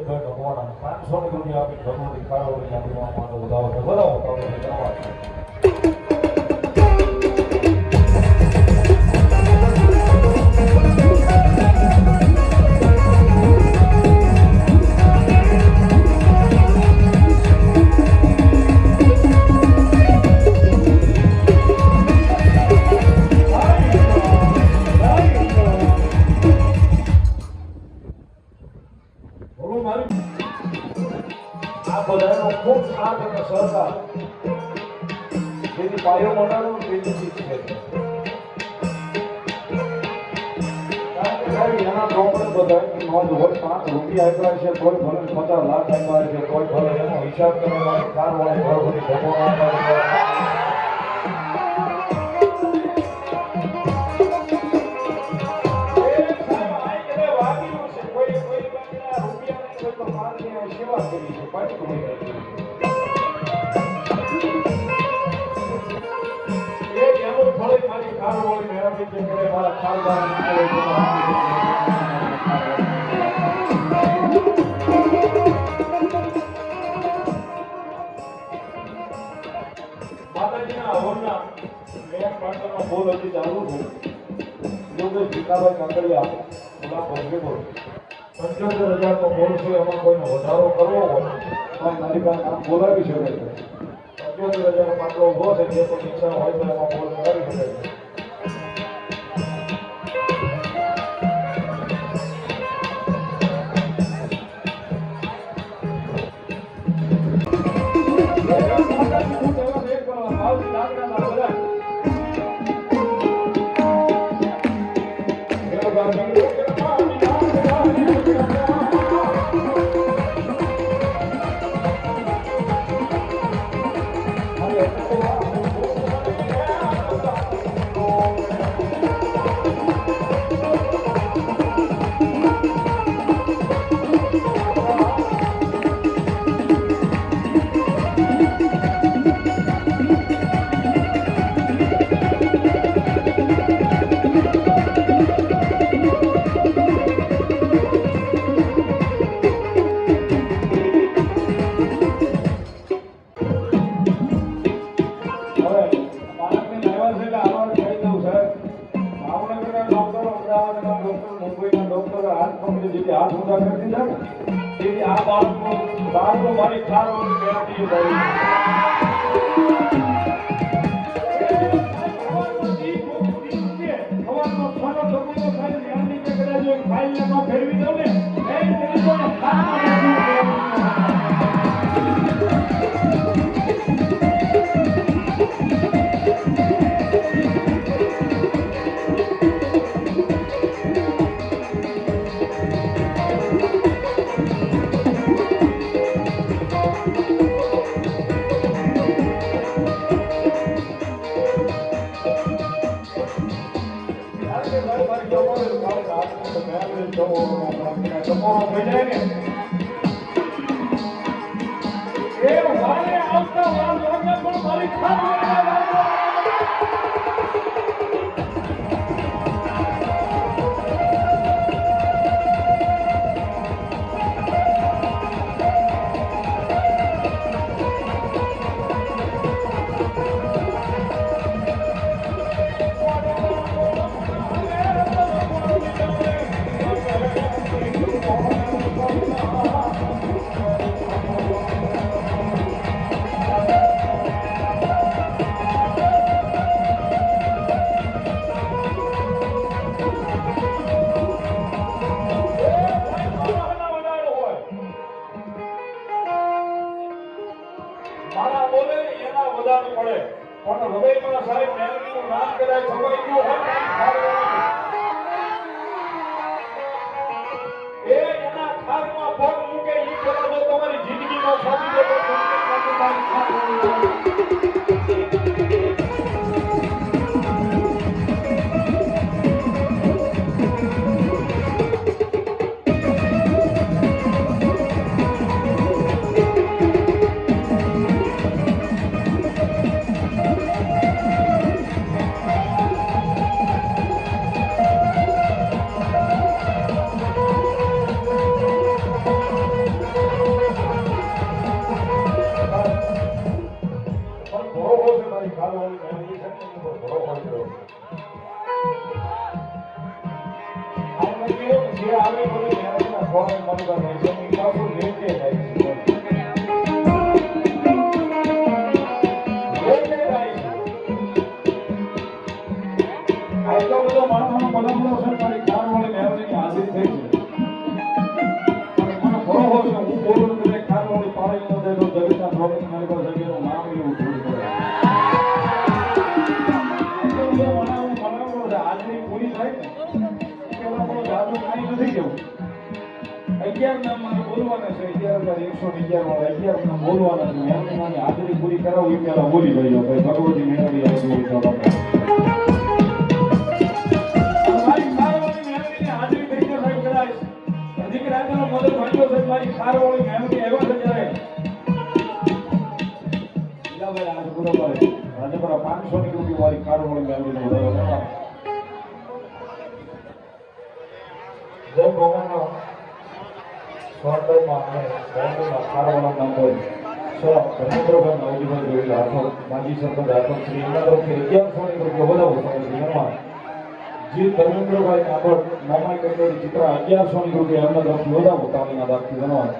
ભાઈ ભગવાન 500 ની દુનિયા આપી ભગવતી કારોની આપણી માં વધાવો બોલાવો કારોની કરવા ખૂબ સાથ અને સહકાર જેની પાયો મોટાનો પેલી ચીજ છે કારણ કે સાહેબ એના ચોપડે બધા નોંધ હોય 5 રૂપિયા આપ્યા છે કોઈ ભલે 50 લાખ આપ્યા છે કોઈ ભલે એનો હિસાબ કરવા કાર વાળી ઘર બધી ભગવાન સેવા કરી છે પાછી મારી કાર વાળી મહેરબાની છે કે મારા ખાનદાન માતાજીના હવનના મેં પાટણનો બોલ હજી ચાલુ છું યોગેશ ભીખાભાઈ કાંકરિયા ગુલાબ ભોગવે બોલ 75,000 બોલ છે એમાં કોઈને વધારો કરવો હોય તો મારી પાસે નામ બોલાવી શકે છે 75,000 માટલો ઉભો છે જે કોઈ ઈચ્છા હોય તો એમાં બોલ કરાવી શકે છે હાથ ઊંચા કરી દીધા ને તેથી આ બાળકો મારી કાર મેળવી ફેરવી દઉં ને મારે બોલવાના છે 11,111 માં બોલવાના છે એમની મારી હાજરી પૂરી કરાવવી પહેલા બોલી ગયો ભાઈ ભગવતી મેળવી આવી તો મારી ખારવાળી મેળવીને હાજરી થઈ ગયો સાહેબ કદાચ હજી રાજાનો મદદ ભાગ્યો છે મારી ખારવાળી મેળવી આવ્યા છે જ્યારે ભાઈ આજ બરોબર આજે પર 500 ની રૂપિયા વાળી ખારવાળી મેળવીને વધારો જય ભગવાનનો સ્વાગતમાં અને બેંકમાં ખારવાળા નામ હોય સર ધર્મેન્દ્રભાઈ નવજીભાઈ જોઈ હાથો માજી સરપંચ હાથો શ્રી એમના તરફથી 1100 રૂપિયા વધાવો સમય એમાં જે ધર્મેન્દ્રભાઈ આગળ મામાઈ કચેરી ચિત્રા 1100 રૂપિયા એમના તરફથી વધાવો તાલીના દાખથી ધન્યવાદ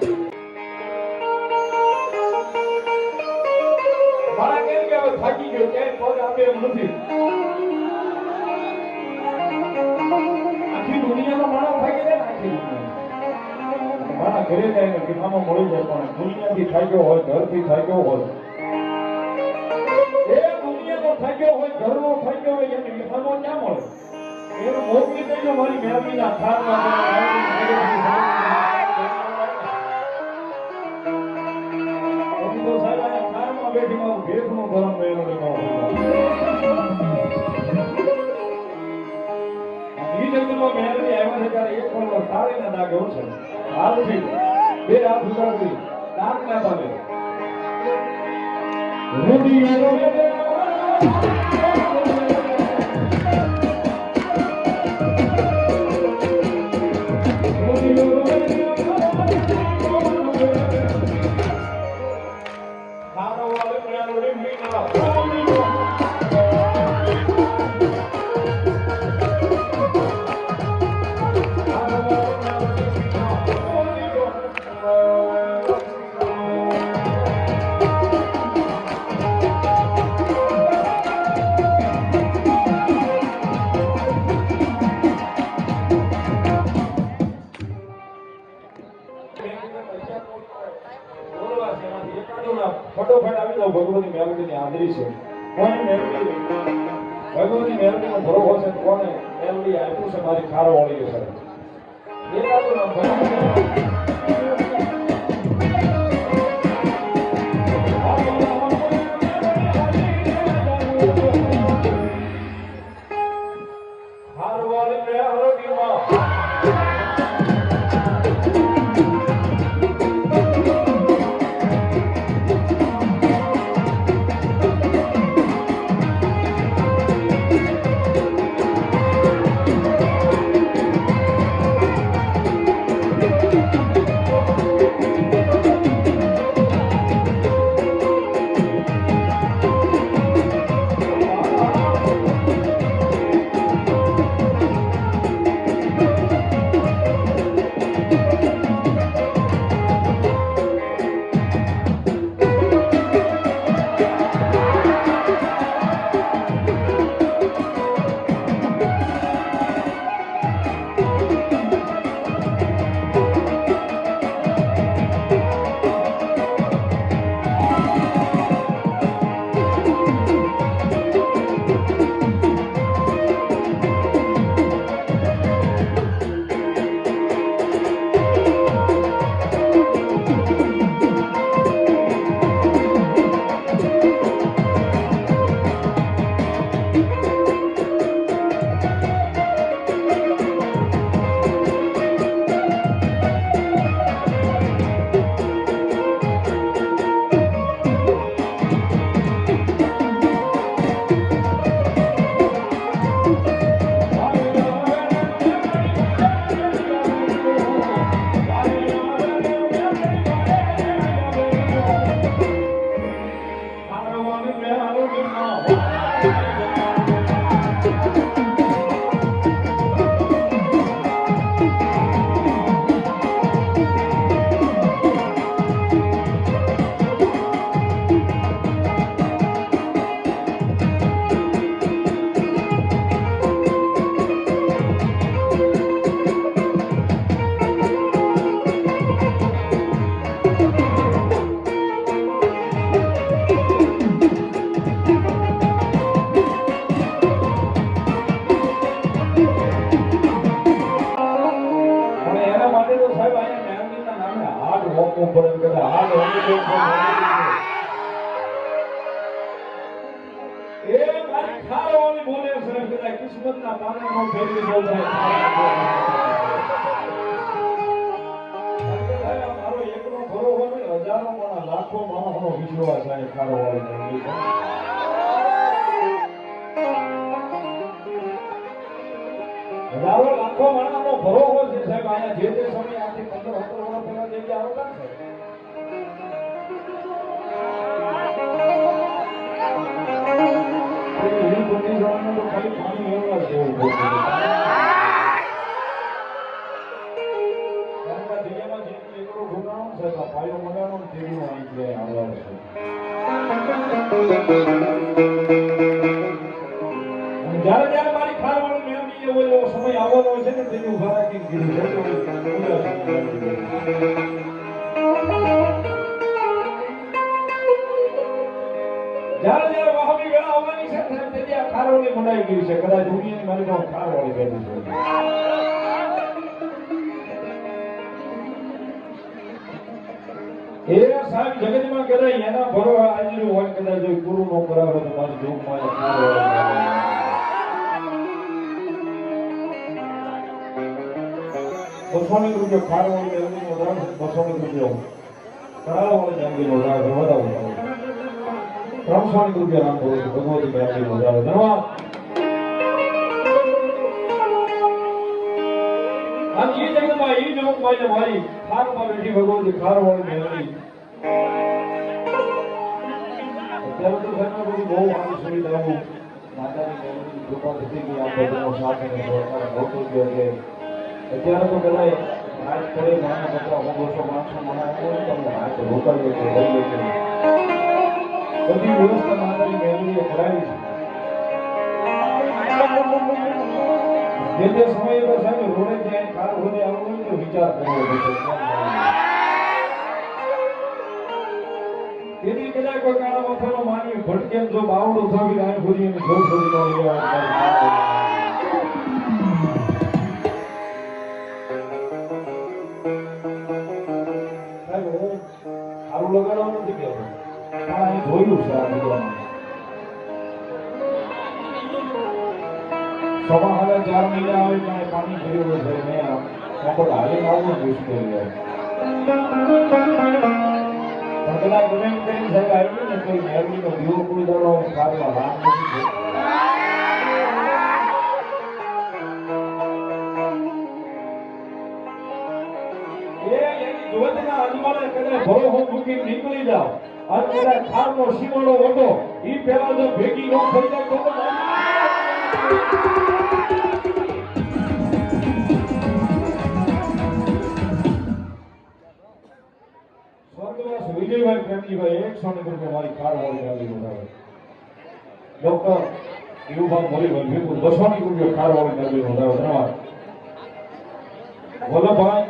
મારા કેમ કે હવે થાકી ગયો કે પગ આપે એમ નથી આખી દુનિયાનો માણસ થાકી જાય ને આખી દુનિયા મારા ઘરે જાય કે મામા મળી જાય પણ દુનિયાથી થાક્યો હોય ઘરથી થાક્યો હોય એ દુનિયાનો થાક્યો હોય ઘરનો થાક્યો હોય એને વિહામો ક્યાં મળે એનું મોકલી દેજો મારી મેળવીના ખારમાં તો સાહેબ આ ખારમાં બેઠી મારું ભેખનું ધરમ મેળો મેળવી આવ્યા છે ત્યારે એક પલ્લો તાળીના દાગે છે હાલથી બે હાથ ઉગાડી નાક ના પામે રૂડિયો ફટોફટ આવી જાવ ભગવતી મેલડીની હાજરી છે કોને મેલડી ભગવતી મેલડીનો ભરોસો છે કોને મેલડી આપ્યું છે મારી ખારવાળી છે એકાદું નામ ખારવાળી મેલડીમાં મોકવું પડે કે હાલ એ મારી ખારોની બોલે છે કદાચ કિસ્મતના પાનાનો ફેરવી દો મારો એકનો ઘરો હોય હજારો માણસ લાખો માણસનો વિશ્વાસ છે ખારોવાળી હજારો લાખો માણસનો ભરો હોય છે સાહેબ અહીંયા જે તે સમય આથી 15-17 વર્ષ પહેલા જે આવતા છે ખાલી પાણી મેળવા જેવું દરિયામાં જેટલું એકલો ઘોટાણો છે તો પાયો મગાનો તેવું અહીં આવવા છે જ્યારે જ્યારે મારી ખારવાળી મેળવી એવો સમય આવવાનો હોય છે ને તેની ઉભા રાખી કીધું છે જ્યારે જ્યારે વાહની વેળા આવવાની છે તેથી આ ખારવાળી મંડાઈ ગઈ છે કદાચ દુનિયાની મારી પાસે ખારવાળી બેઠી છે એ સાહેબ જગતમાં કદાચ એના ભરો આજનું હોય કદાચ જો પૂરું ન કરાવે તો મારી જોગમાં ₹200 ખારવાળી જંગી નો દાન ₹200 કરાવવાળી જંગી નો દાન વધાવો ₹300 નામ બોલું છું ભગવતી જંગી નો દાન ધન્યવાદ આમ એ જગતમાં એ જોગમાં મારી ખારમાં બેઠી ભગવતી ખારવાળી મેળવી અત્યારે તો ઘરમાં બધી બહુ આવી સુવિધાઓ માતાની મેળવી કૃપા થતી ગઈ આ બધું સાથે સરકાર હોતું ગયો કે અત્યારે તો કદાચ રાત પડે નાના બધા 200-500 માણસ હોય તો હાથ રોકાઈ છે લઈ લે બધી વ્યવસ્થા માતાની મેળવીએ કરાવી છે જે તે સમયે તો સાહેબ રોડે જાય કાર રોડે આવવું હોય તો વિચાર કરવો પડશે તેથી કદાચ કોઈ કાળા માથાનો માનવી ભટકે જો બાવડો થોડી રાય ભૂરી અને જોર થોડી નો લેવા સારું લગાડવાનું નથી કહેતો પણ અહીં જોયું છે આ વિદ્યામાં સવા હાલે 4 મહિના આવે ત્યારે પાણી ભર્યું છે મેં મોકલ હાલીને આવવું મુશ્કેલ છે કદાચ ગમે કરીને સાહેબ આવ્યું ને કોઈ મેરડીનો દીવો કોઈ દાડો કાઢવા રામ નથી એની જોતના અજમાડે કદાચ ભરો હો મૂકી નીકળી જાવ અને કદાચ ખારનો સીમાડો વટો ઈ પેલા જો ભેગી ન થઈ જાય તો વિજયભાઈ પ્રેમજીભાઈ ₹100 મારી ખારવાળી ગાડી વધારે ડોક્ટર યુભાઈ મોરીભાઈ બિલકુલ ₹200 ખારવાળી ગાડી વધારે ધન્યવાદ વલ્લભભાઈ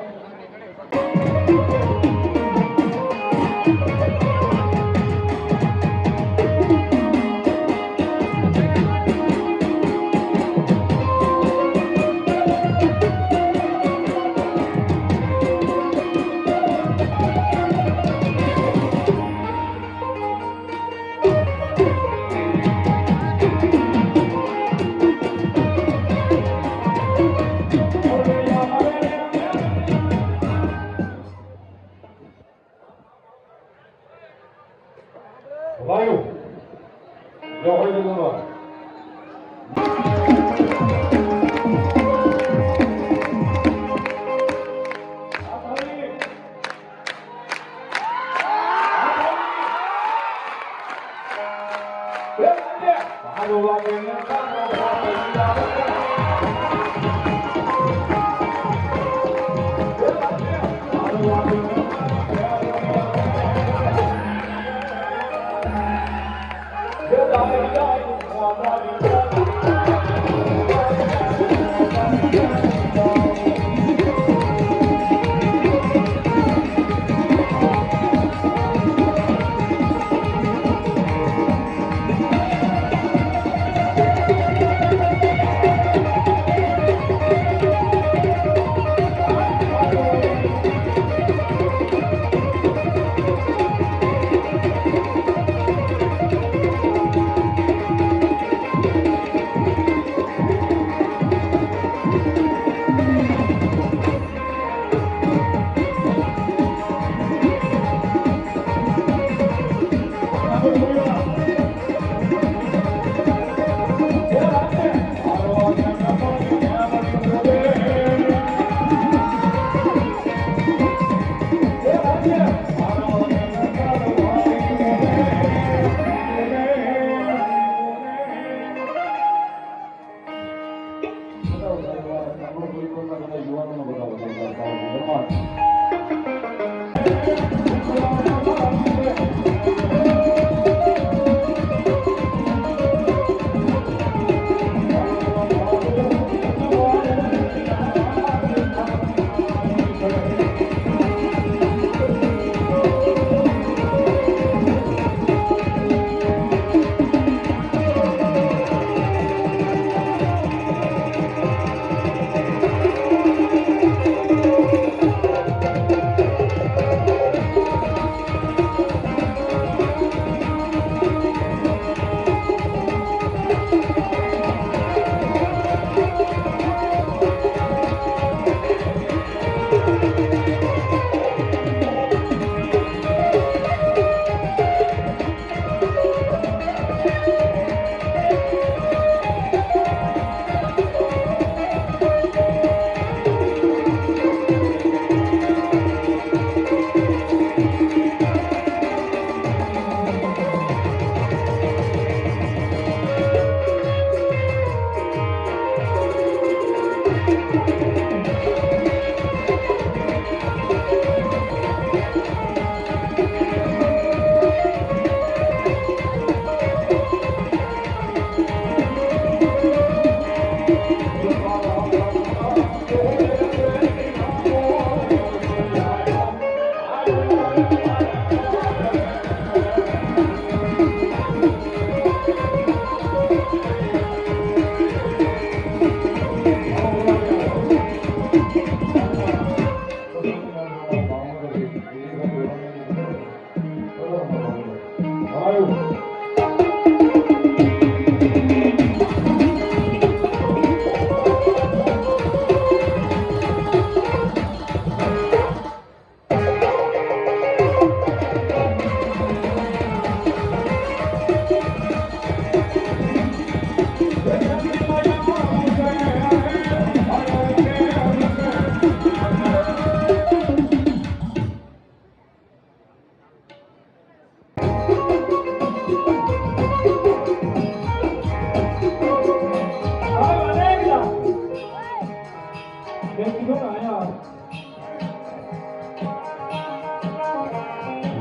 વાયુ જો હોય તો બોલો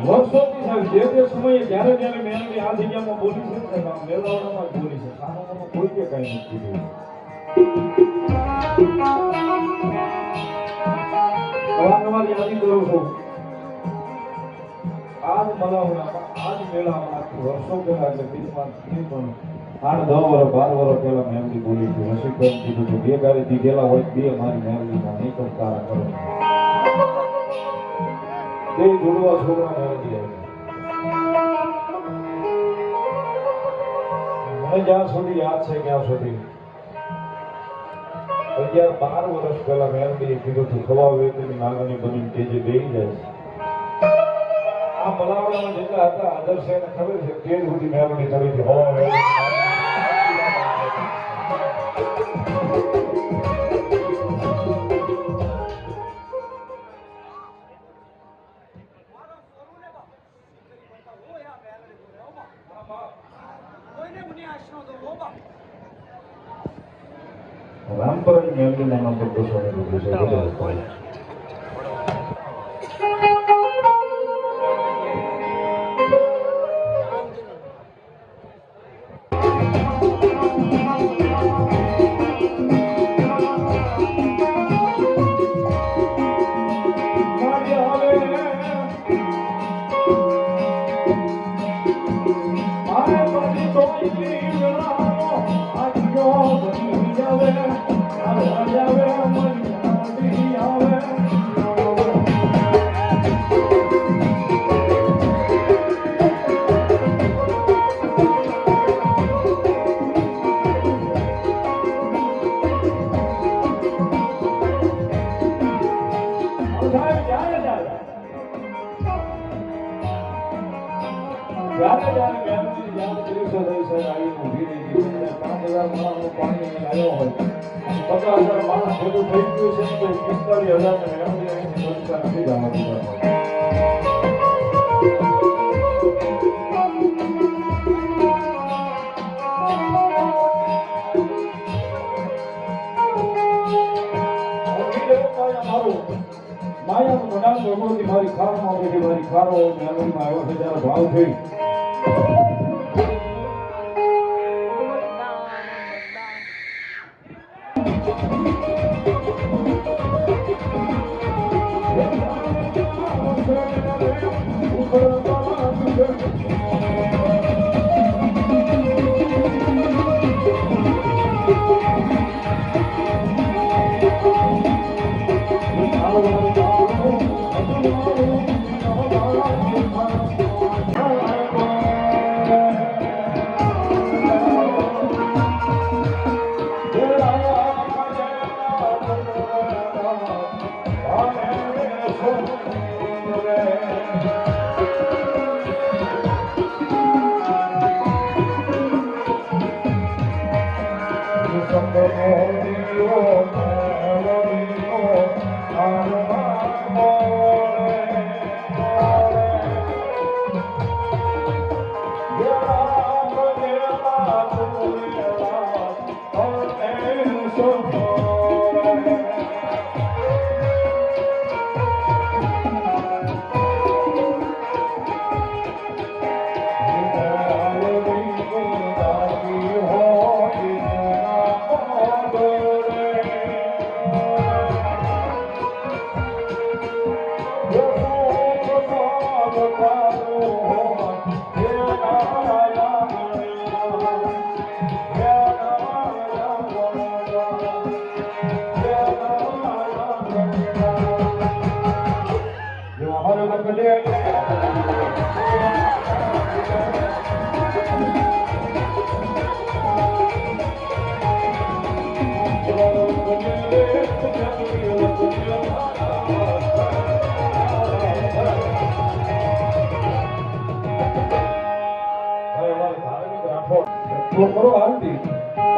વર્ષોથી સાહેબ જે તે સમયે જ્યારે જ્યારે મેળવી આ જગ્યામાં બોલી છે ને સાહેબ, આ મેળાવડામાં જ બોલી છે, સામાનમાં કોઈ કે કાંઈ નથી કીધું. અવારનવાર યાદી કરું છું. આજ મલાવડામાં, આજ મેળામાં વર્ષો પહેલા એટલે બીજમાં પણ 8-10 વર્ષ 12 વર્ષ પહેલા મેળવી બોલી છે. રસિકભાઈ કીધું હતું બે ગાડી દીધેલા હોય બે મારી મેળવીમાં નહીં કરતા કરો. બે જોડવા છોકરા મેળવી આવે. મને જ્યાં સુધી યાદ છે ત્યાં સુધી 11-12 વર્ષ પહેલા મેળવીએ કીધું હતું ખવા વેતની નાગણી બની કે જે બેહી જાય છે. આ મલાવડામાં જેટલા હતા આદર્શ છે એને ખબર છે તે સુધી મેળવી ચડી હતી હવા વેતની રામપરાની મેળવીના નામ પર બેસવાની રૂપિયા છે. જ્યારે જ્યારે મેળવી યાદ કરી છે આવી ઊભી રહી છે 5000 માણસનું પાણી આવ્યો હોય 50,000 માણસ ભેગું થઈ ગયું છે તો 45,000 મેળવી અહીંથી પૈસા નથી જવા દીધા. માયાનું મડાન ભગવતી મારી ખારમાં બેઠી મારી ખારો મેળવીમાં આવ્યો છે ત્યારે ભાવ થઈ કરો હાલતી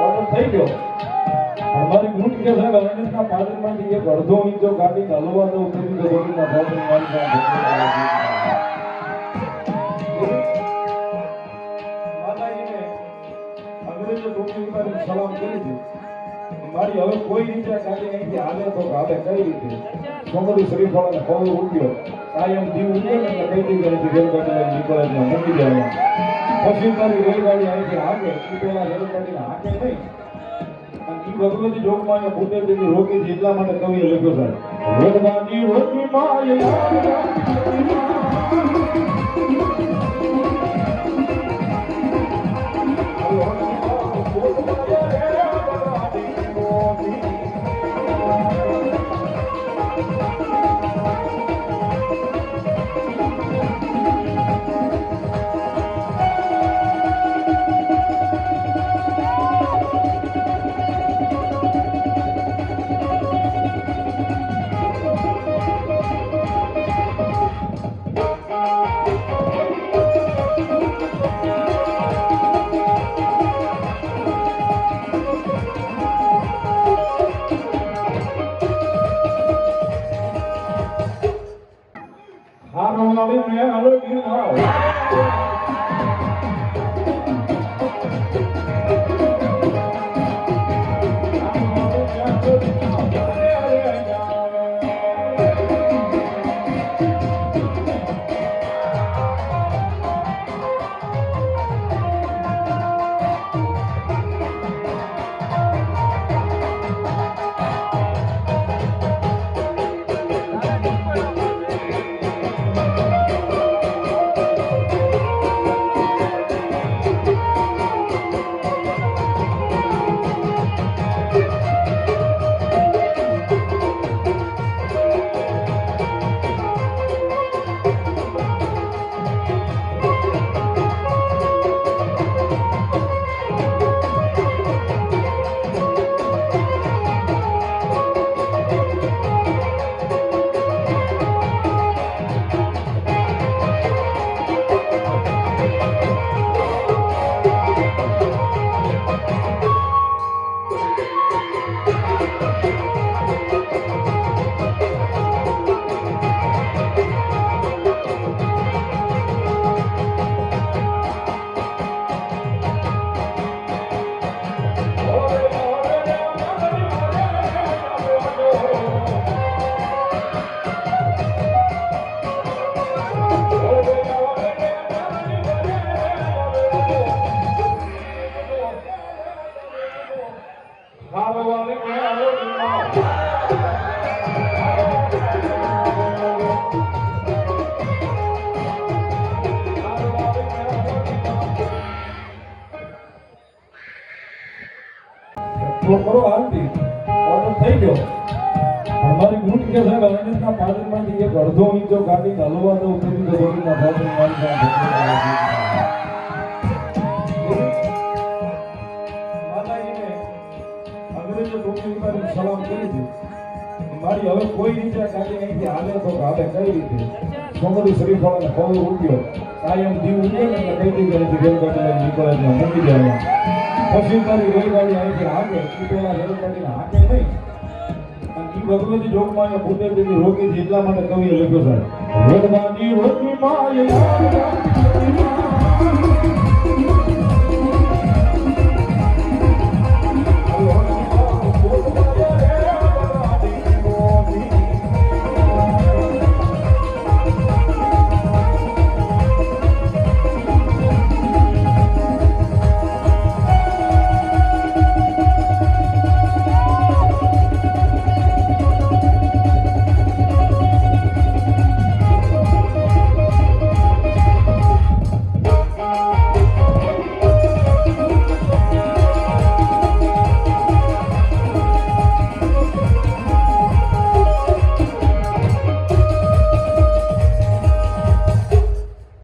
ઓર્ડર થઈ ગયો. અમારી બૂટ કે સાહેબ અરણ્યના પાદરમાંથી એક અડધો ઇંચ જો ગાડી હલવા દઉં તો બધી મારી માતાજીને અંગ્રેજો ટોપી ઉતારી સલામ કરી હતી. મારી હવે કોઈ રીતે ગાડી અહીંથી હાલે તો હાલે કઈ રીતે સોમરી શરીફ વાળાને પગ ઉઠ્યો કાયમ જીવ ઉઠે ને એટલે કઈ દીકરી રેલગાડી નીકળે છે મૂકી જાય. પછી તારી રેલગાડી અહીંથી હાકે એ પેલા રેલગાડીને હાકે નહીં. ભગવતી જોગમાં પોતે તેની રોકી છે એટલા માટે કવિએ લખ્યો છે રેલગાડી રોકી મેં હાલો ગીર થાવ કરો હાલતી ઓર્ડર થઈ ગયો. અમારી બૂટ કે સાહેબ અરણ્યના પાદરમાંથી એક અડધો ઇંચ જો ગાડી હલવા દઉં તો બધી મારી માતાજીને અંગ્રેજો ટોપી ઉતારી સલામ કરી હતી. મારી હવે કોઈ રીતે ગાડી અહીંથી હાલે તો હાલે કઈ રીતે સોમરી શરીફ વાળાને પગ ઉઠ્યો કાયમ જીવ ઉઠે ને એટલે કઈ દીકરી રેલગાડી નીકળે છે મૂકી જાય. પછી તારી રેલગાડી અહીંથી હાકે એ પેલા રેલગાડીને હાકે નહીં. ભગવતી જોગમાં પોતે તેની રોકી છે એટલા માટે કવિએ લખ્યો છે રેલગાડી રોકી